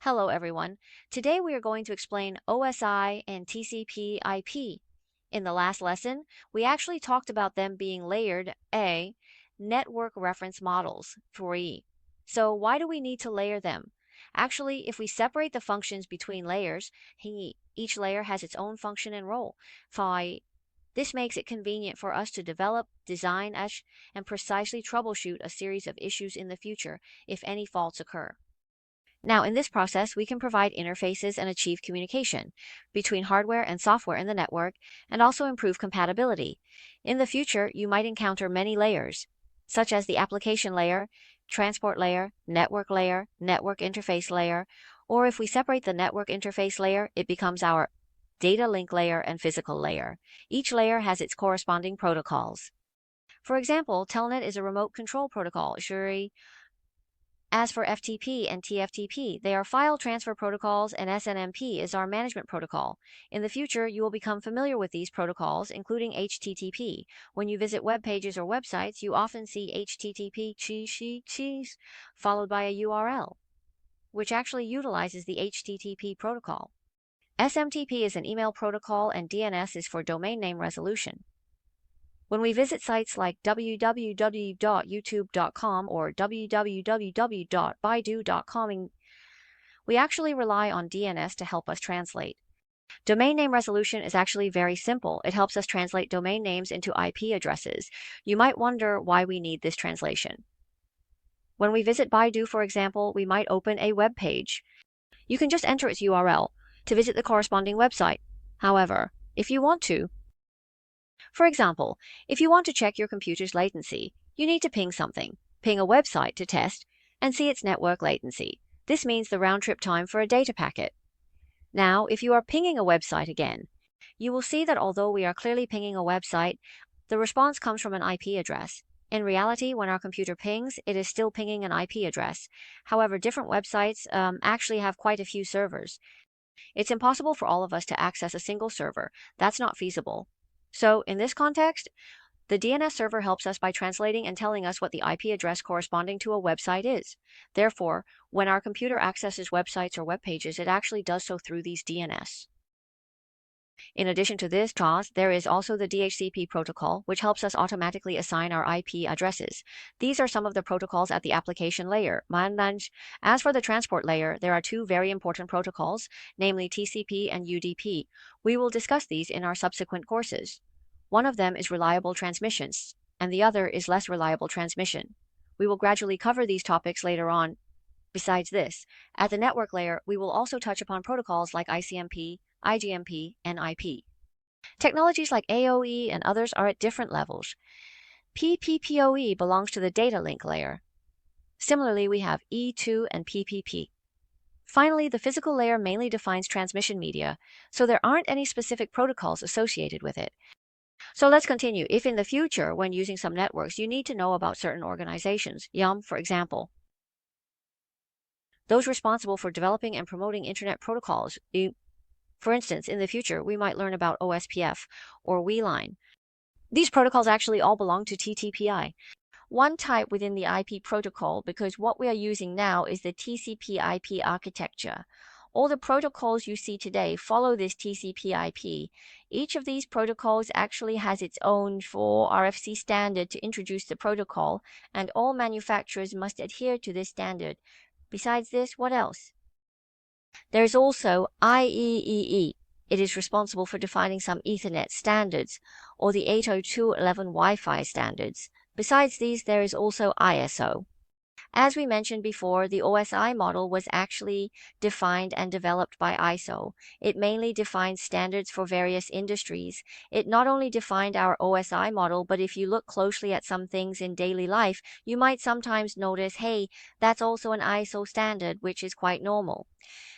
Hello everyone. Today we are going to explain OSI and TCP/IP. In the last lesson, we actually talked about them being layered A, network reference models, 3. So why do we need to layer them? Actually, if we separate the functions between layers, each layer has its own function and role. This makes it convenient for us to develop, design, and precisely troubleshoot a series of issues in the future if any faults occur. Now, in this process, we can provide interfaces and achieve communication between hardware and software in the network and also improve compatibility. In the future, you might encounter many layers, such as the application layer, transport layer, network interface layer, or if we separate the network interface layer, it becomes our data link layer and physical layer. Each layer has its corresponding protocols. For example, Telnet is a remote control protocol. As for FTP and TFTP, they are file transfer protocols, and SNMP is our management protocol. In the future, you will become familiar with these protocols, including HTTP. When you visit web pages or websites, you often see HTTP cheese followed by a URL, which actually utilizes the HTTP protocol. SMTP is an email protocol, and DNS is for domain name resolution. When we visit sites like www.youtube.com or www.baidu.com, we actually rely on DNS to help us translate. Domain name resolution is actually very simple. It helps us translate domain names into IP addresses. You might wonder why we need this translation. When we visit Baidu, for example, we might open a web page. You can just enter its URL to visit the corresponding website. However, if you want to, for example, if you want to check your computer's latency, you need to ping something, ping a website to test, and see its network latency. This means the round-trip time for a data packet. Now, if you are pinging a website again, you will see that although we are clearly pinging a website, the response comes from an IP address. In reality, when our computer pings, it is still pinging an IP address. However, different websites actually have quite a few servers. It's impossible for all of us to access a single server. That's not feasible. So, in this context, the DNS server helps us by translating and telling us what the IP address corresponding to a website is. Therefore, when our computer accesses websites or web pages, it actually does so through these DNS. In addition to this class, there is also the DHCP protocol, which helps us automatically assign our IP addresses. These are some of the protocols at the application layer. As for the transport layer, there are two very important protocols, namely TCP and UDP. We will discuss these in our subsequent courses. One of them is reliable transmissions, and the other is less reliable transmission. We will gradually cover these topics later on. Besides this, at the network layer, we will also touch upon protocols like ICMP, IGMP, and IP. Technologies like AOE and others are at different levels. PPPoE belongs to the data link layer. Similarly, we have E2 and PPP. Finally, the physical layer mainly defines transmission media, so there aren't any specific protocols associated with it. So let's continue. If in the future, when using some networks, you need to know about certain organizations, for example, those responsible for developing and promoting Internet protocols. For instance, in the future, we might learn about OSPF or WLAN. These protocols actually all belong to TTPI, one type within the IP protocol, because what we are using now is the TCP/IP architecture. All the protocols you see today follow this TCP/IP. Each of these protocols actually has its own 4 RFC standard to introduce the protocol, and all manufacturers must adhere to this standard. Besides this, what else? There is also IEEE. It is responsible for defining some Ethernet standards, or the 802.11 Wi-Fi standards. Besides these, there is also ISO. As we mentioned before, the OSI model was actually defined and developed by ISO. It mainly defines standards for various industries. It not only defined our OSI model, but if you look closely at some things in daily life, you might sometimes notice, hey, that's also an ISO standard, which is quite normal.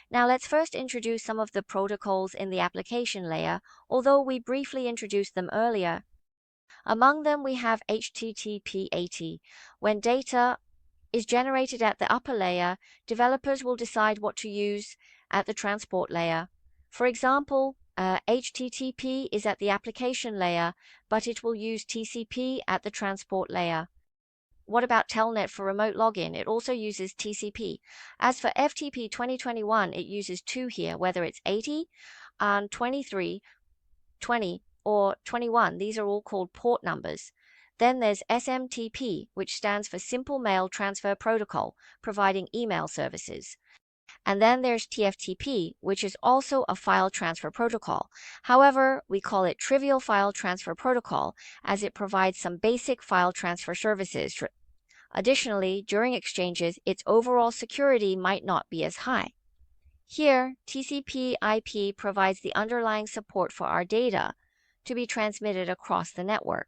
Now let's first introduce some of the protocols in the application layer, although we briefly introduced them earlier. Among them we have HTTP/80. When data is generated at the upper layer, developers will decide what to use at the transport layer. For example, HTTP is at the application layer, but it will use TCP at the transport layer. what about Telnet for remote login? It also uses TCP. As for FTP 2021, it uses two here, whether it's 80 and 23, 20, or 21. These are all called port numbers. Then there's SMTP, which stands for Simple Mail Transfer Protocol, providing email services. And then there's TFTP, which is also a file transfer protocol. However, we call it Trivial File Transfer Protocol as it provides some basic file transfer services. Additionally, during exchanges, its overall security might not be as high. Here, TCP/IP provides the underlying support for our data to be transmitted across the network,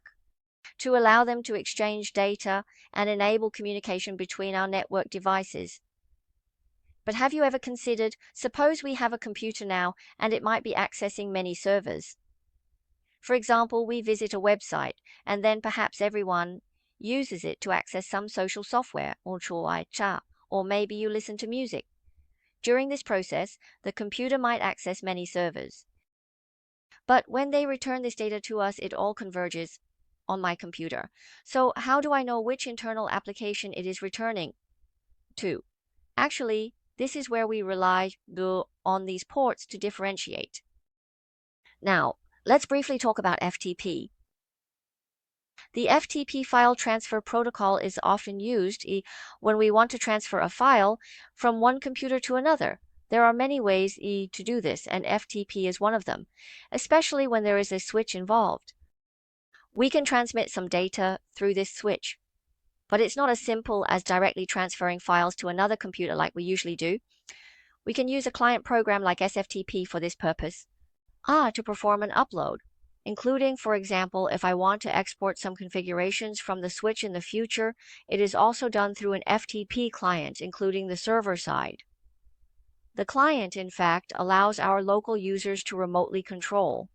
to allow them to exchange data and enable communication between our network devices. But have you ever considered, suppose we have a computer now and it might be accessing many servers. For example, we visit a website and then perhaps everyone uses it to access some social software, or maybe you listen to music. During this process, the computer might access many servers. But when they return this data to us, it all converges on my computer. So how do I know which internal application it is returning to? Actually, this is where we rely on these ports to differentiate. Now, let's briefly talk about FTP. The FTP file transfer protocol is often used when we want to transfer a file from one computer to another. There are many ways to do this, and FTP is one of them, especially when there is a switch involved. We can transmit some data through this switch, but it's not as simple as directly transferring files to another computer like we usually do. We can use a client program like SFTP for this purpose. To perform an upload, including, for example, if I want to export some configurations from the switch in the future, it is also done through an FTP client, including the server side. The client, in fact, allows our local users to remotely control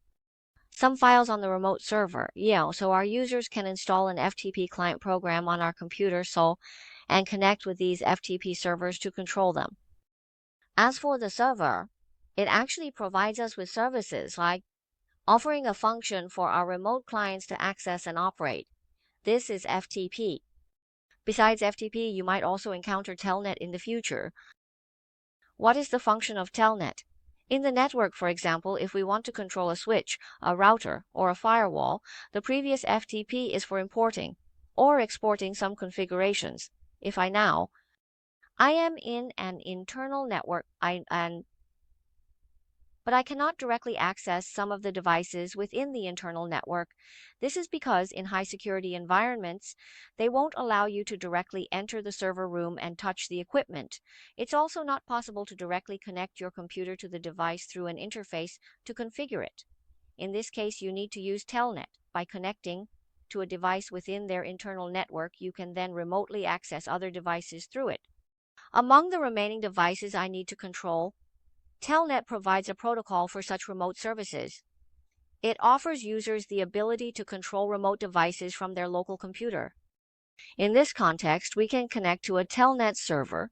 some files on the remote server. So our users can install an FTP client program on our computer and connect with these FTP servers to control them. As for the server, it actually provides us with services like offering a function for our remote clients to access and operate. This is FTP. Besides FTP, you might also encounter Telnet in the future. What is the function of Telnet? In the network, for example, if we want to control a switch, a router, or a firewall, the previous FTP is for importing or exporting some configurations. If I am in an internal network, but I cannot directly access some of the devices within the internal network. This is because in high security environments, they won't allow you to directly enter the server room and touch the equipment. It's also not possible to directly connect your computer to the device through an interface to configure it. In this case, you need to use Telnet. By connecting to a device within their internal network, you can then remotely access other devices through it. Among the remaining devices I need to control, Telnet provides a protocol for such remote services. It offers users the ability to control remote devices from their local computer. In this context, we can connect to a Telnet server,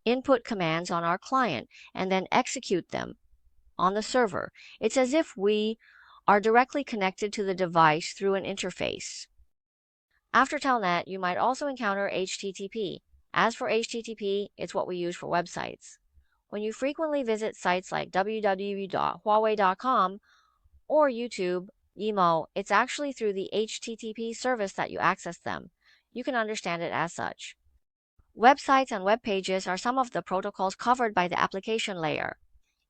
input commands on our client, and then execute them on the server. It's as if we are directly connected to the device through an interface. After Telnet, you might also encounter HTTP. As for HTTP, it's what we use for websites. When you frequently visit sites like www.huawei.com or YouTube, it's actually through the HTTP service that you access them. You can understand it as such. Websites and web pages are some of the protocols covered by the application layer.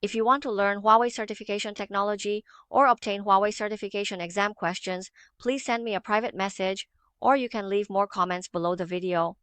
If you want to learn Huawei certification technology or obtain Huawei certification exam questions, please send me a private message, or you can leave more comments below the video.